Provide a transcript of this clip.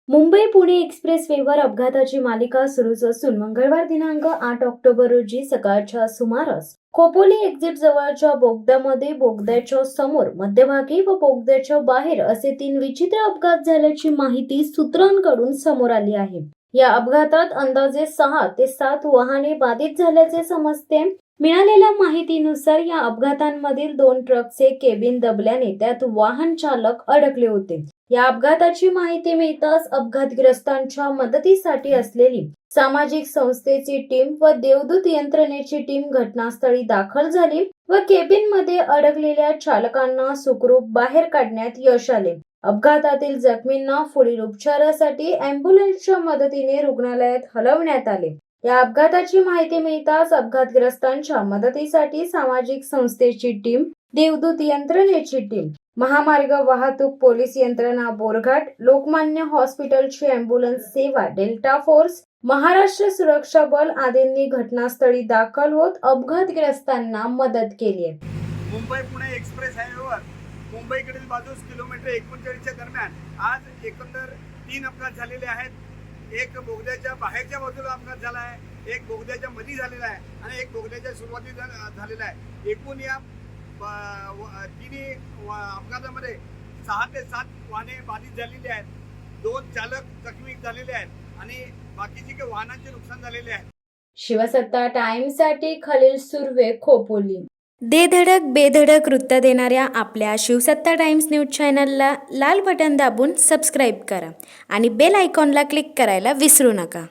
मुंबई पुणे एक्सप्रेसवेवर अपघाताची मालिका सुरूच असून मंगळवार दिनांक 8 ऑक्टोबर रोजी सकाळच्या सुमारास खोपोली एक्झिट जवळच्या बोगद्यामध्ये बोगद्याच्या समोर, मध्यभागी व बोगद्याच्या बाहेर असे 3 विचित्र अपघात झाल्याची माहिती सूत्रांकडून समोर आली आहे। या अपघातात अंदाजे 6 ते 7 वाहने बाधित झाल्याचे समजते। मिळालेल्या माहितीनुसार या अपघातांमधील 2 ट्रकचे केबिन दबल्याने त्यात वाहन चालक अडकले होते। या अपघाताची माहिती मिळताच अपघातग्रस्तांच्या मदतीसाठी असलेली सामाजिक संस्थेची टीम व देवदूत यंत्रणेची टीम घटनास्थळी दाखल झाली व केबिनमध्ये अडकलेल्या चालकांना सुखरूप बाहेर काढण्यात यश आले। अपघातातील जखमींना पुढील उपचारासाठी अँब्युलन्सच्या मदतीने रुग्णालयात हलवण्यात आले। या अपघाताची माहिती मिळताच अपघातग्रस्तांच्या मदतीसाठी सामाजिक संस्थेची टीम, देवदूत यंत्रणेची टीम, महामार्ग वाहतूक पोलीस यंत्रणा बोरघाट, लोकमान्य हॉस्पिटलची अँब्युलन्स सेवा, डेल्टा फोर्स, महाराष्ट्र सुरक्षा बल आदींनी घटनास्थळी दाखल होत अपघातग्रस्तांना मदत केली आहे। मुंबई पुणे एक्सप्रेस हायवेवर मुंबईकडील बाजूस किलोमीटर 39च्या दरम्यान आज एकंदर 3 अपघात झालेले आहेत। एक बोगद्याच्या बाहेरच्या बाजूला अपघात झाला आहे, एक बोगद्याच्या मध्ये झालेला आहे आणि एक बोगद्याच्या सुरुवातीला झालेला आहे। एकूण या तिन्ही अपघातामध्ये 6 ते 7 वाहने बाधित झालेली आहेत, 2 चालक जखमी झालेले आहेत आणि बाकीचे काही वाहनांचे नुकसान झालेले आहे। शिवसत्ता टाइम्ससाठी खलील सुर्वे, खोपोली। दे धडक बेधडक वृत्त देणाऱ्या आपल्या शिवसत्ता टाइम्स न्यूज चॅनलला लाल बटन दाबून सबस्क्राईब करा आणि बेल आयकॉनला क्लिक करायला विसरू नका।